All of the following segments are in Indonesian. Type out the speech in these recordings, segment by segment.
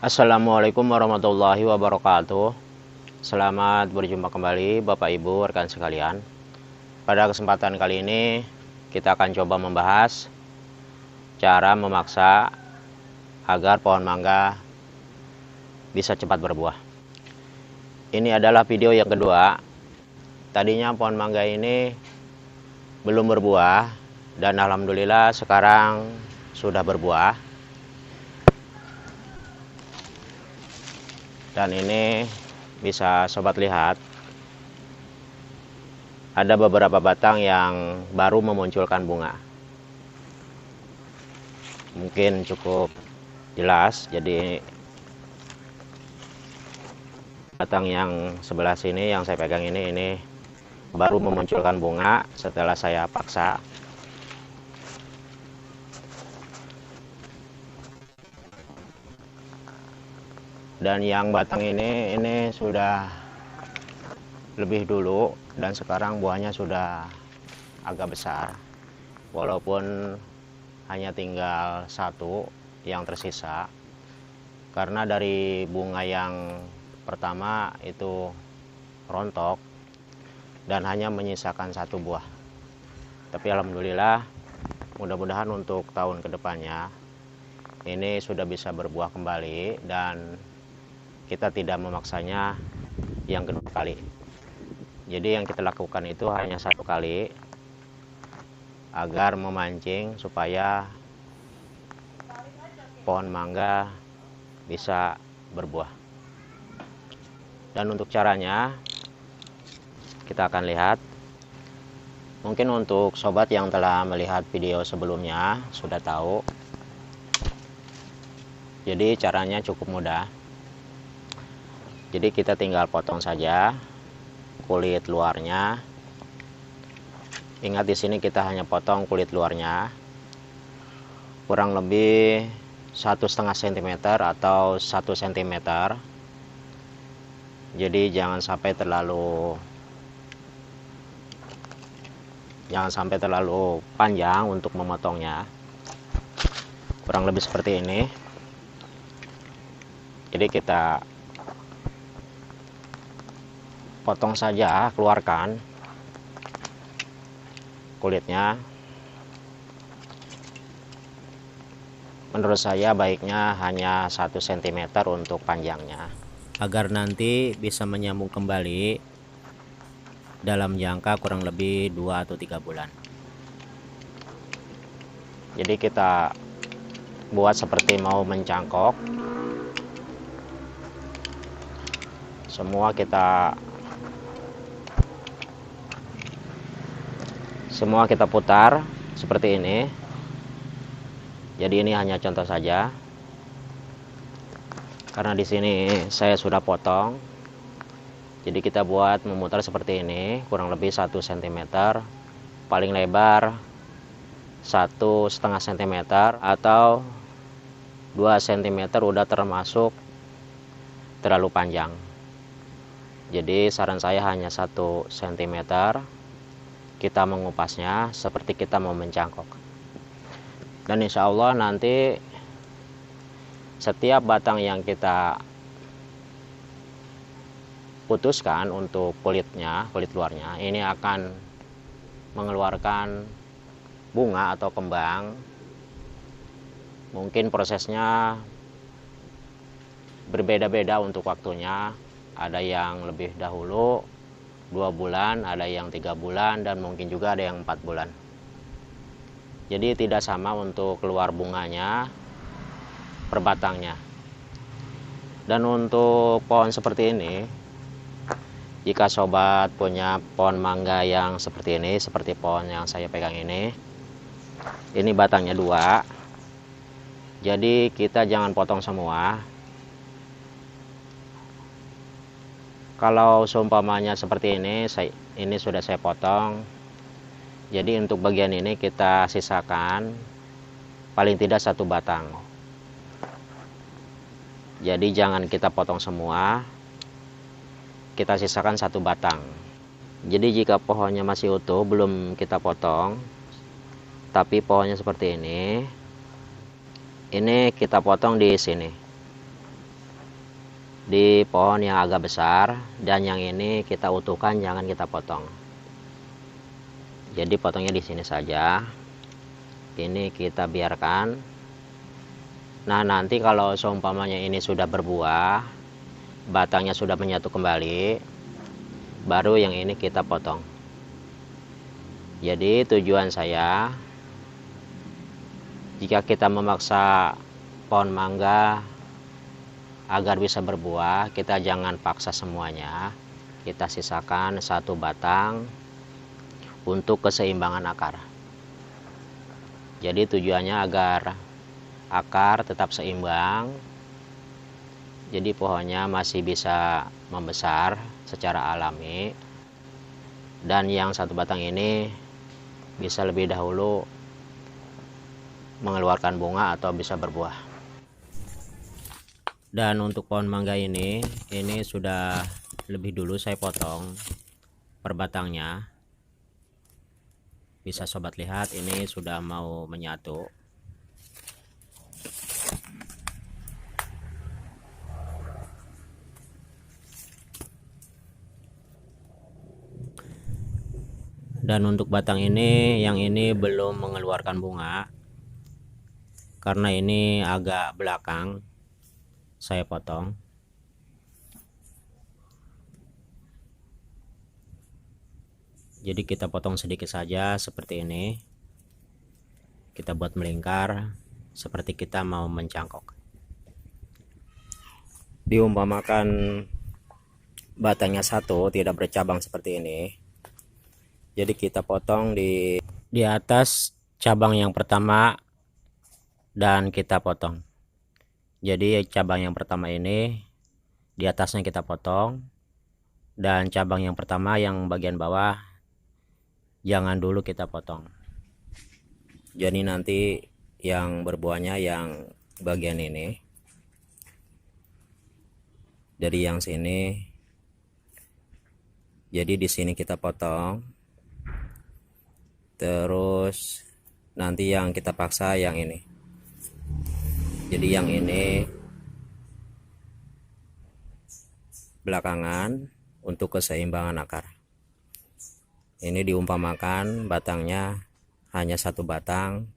Assalamualaikum warahmatullahi wabarakatuh. Selamat berjumpa kembali Bapak Ibu rekan sekalian. Pada kesempatan kali ini kita akan coba membahas cara memaksa agar pohon mangga bisa cepat berbuah. Ini adalah video yang kedua. Tadinya pohon mangga ini belum berbuah dan alhamdulillah sekarang sudah berbuah. Dan ini bisa sobat lihat, ada beberapa batang yang baru memunculkan bunga. Mungkin cukup jelas. Jadi batang yang sebelah sini yang saya pegang ini baru memunculkan bunga setelah saya paksa. Dan yang batang ini sudah lebih dulu dan sekarang buahnya sudah agak besar, walaupun hanya tinggal satu yang tersisa karena dari bunga yang pertama itu rontok dan hanya menyisakan satu buah. Tapi alhamdulillah, mudah-mudahan untuk tahun kedepannya ini sudah bisa berbuah kembali dan kita tidak memaksanya yang kedua kali. Jadi yang kita lakukan itu hanya satu kali agar memancing supaya pohon mangga bisa berbuah. Dan untuk caranya kita akan lihat. Mungkin untuk sobat yang telah melihat video sebelumnya sudah tahu. Jadi caranya cukup mudah. Jadi kita tinggal potong saja kulit luarnya. Ingat di sini kita hanya potong kulit luarnya kurang lebih 1,5 cm atau 1 cm. Jadi jangan sampai terlalu panjang untuk memotongnya. Kurang lebih seperti ini. Jadi kita potong saja, keluarkan kulitnya. Menurut saya baiknya hanya 1 cm untuk panjangnya, agar nanti bisa menyambung kembali dalam jangka kurang lebih 2 atau 3 bulan. Jadi kita buat seperti mau mencangkok. Semua kita putar seperti ini. Jadi ini hanya contoh saja. Karena di sini saya sudah potong. Jadi kita buat memutar seperti ini, kurang lebih 1 cm. Paling lebar 1,5 cm atau 2 cm udah termasuk terlalu panjang. Jadi saran saya hanya 1 cm. Kita mengupasnya seperti kita mau mencangkok. Dan insya Allah nanti setiap batang yang kita putuskan untuk kulit luarnya, ini akan mengeluarkan bunga atau kembang. Mungkin prosesnya berbeda-beda untuk waktunya. Ada yang lebih dahulu 2 bulan, ada yang 3 bulan, dan mungkin juga ada yang 4 bulan. Jadi tidak sama untuk keluar bunganya per batangnya. Dan untuk pohon seperti ini, jika sobat punya pohon mangga yang seperti ini, seperti pohon yang saya pegang ini batangnya 2. Jadi kita jangan potong semua. Kalau seumpamanya seperti ini sudah saya potong. Jadi untuk bagian ini kita sisakan paling tidak 1 batang. Jadi jangan kita potong semua. Kita sisakan 1 batang. Jadi jika pohonnya masih utuh belum kita potong, tapi pohonnya seperti ini kita potong di sini. di pohon yang agak besar, dan yang ini kita utuhkan, jangan kita potong. Jadi potongnya di sini saja. Ini kita biarkan. Nah, nanti kalau seumpamanya ini sudah berbuah, batangnya sudah menyatu kembali, baru yang ini kita potong. Jadi tujuan saya, jika kita memaksa pohon mangga agar bisa berbuah, kita jangan paksa semuanya. Kita sisakan satu batang untuk keseimbangan akar. Jadi tujuannya agar akar tetap seimbang, jadi pohonnya masih bisa membesar secara alami, dan yang satu batang ini bisa lebih dahulu mengeluarkan bunga atau bisa berbuah. Dan untuk pohon mangga ini sudah lebih dulu saya potong per batangnya. Bisa sobat lihat, ini sudah mau menyatu. Dan untuk batang ini, yang ini belum mengeluarkan bunga, karena ini agak belakang saya potong. Jadi kita potong sedikit saja seperti ini. Kita buat melingkar seperti kita mau mencangkok. Diumpamakan batangnya satu, tidak bercabang seperti ini. Jadi kita potong di atas cabang yang pertama dan kita potong. Jadi cabang yang pertama ini di atasnya kita potong, dan cabang yang pertama yang bagian bawah jangan dulu kita potong. Jadi nanti yang berbuahnya yang bagian ini, dari yang sini. Jadi di sini kita potong, terus nanti yang kita paksa yang ini. Jadi yang ini belakangan untuk keseimbangan akar. Ini diumpamakan batangnya hanya satu batang,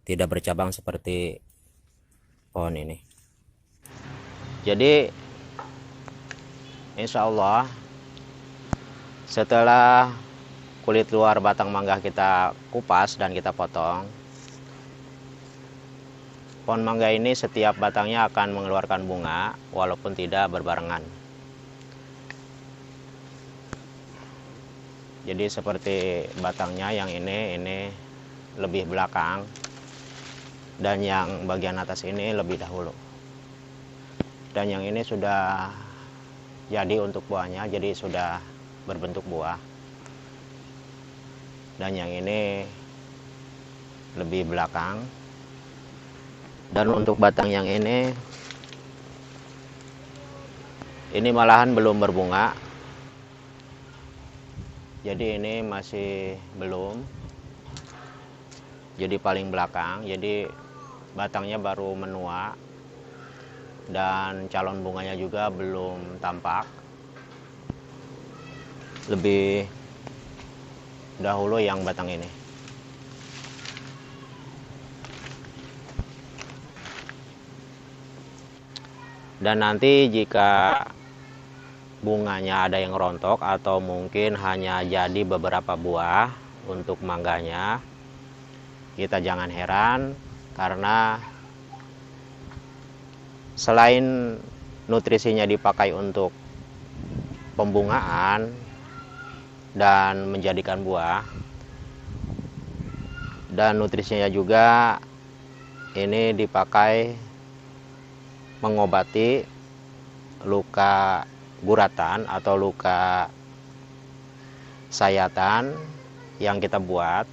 tidak bercabang seperti pohon ini. Jadi insya Allah setelah kulit luar batang mangga kita kupas dan kita potong, pohon mangga ini setiap batangnya akan mengeluarkan bunga walaupun tidak berbarengan. Jadi seperti batangnya yang ini lebih belakang, dan yang bagian atas ini lebih dahulu. Dan yang ini sudah jadi untuk buahnya, jadi sudah berbentuk buah. Dan yang ini lebih belakang. Dan untuk batang yang ini malahan belum berbunga. Jadi ini masih belum. Jadi paling belakang. Jadi batangnya baru menua dan calon bunganya juga belum tampak. Lebih dahulu yang batang ini. Dan nanti jika bunganya ada yang rontok atau mungkin hanya jadi beberapa buah untuk mangganya, kita jangan heran, karena selain nutrisinya dipakai untuk pembungaan dan menjadikan buah, dan nutrisinya juga ini dipakai mengobati luka guratan atau luka sayatan yang kita buat.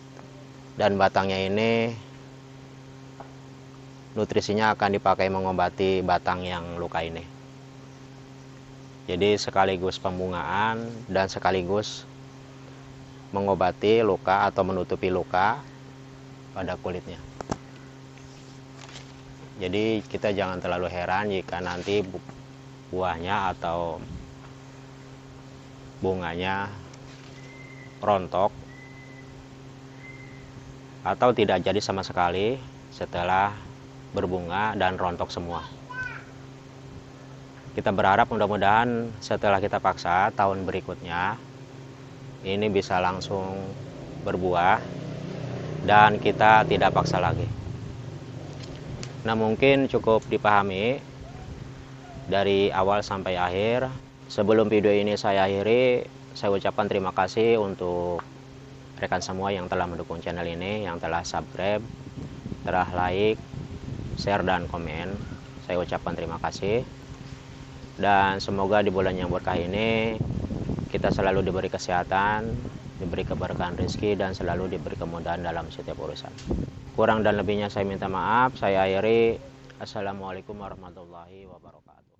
Dan batangnya ini nutrisinya akan dipakai mengobati batang yang luka ini. Jadi sekaligus pembungaan dan sekaligus mengobati luka atau menutupi luka pada kulitnya. Jadi kita jangan terlalu heran jika nanti buahnya atau bunganya rontok atau tidak jadi sama sekali setelah berbunga dan rontok semua. Kita berharap mudah-mudahan setelah kita paksa tahun berikutnya ini bisa langsung berbuah dan kita tidak paksa lagi. Nah, mungkin cukup dipahami dari awal sampai akhir. Sebelum video ini saya akhiri, saya ucapkan terima kasih untuk rekan semua yang telah mendukung channel ini, yang telah subscribe, telah like, share, dan komen. Saya ucapkan terima kasih. Dan semoga di bulan yang berkah ini kita selalu diberi kesehatan, diberi keberkahan rezeki, dan selalu diberi kemudahan dalam setiap urusan. Kurang dan lebihnya saya minta maaf. Saya akhiri. Assalamualaikum warahmatullahi wabarakatuh.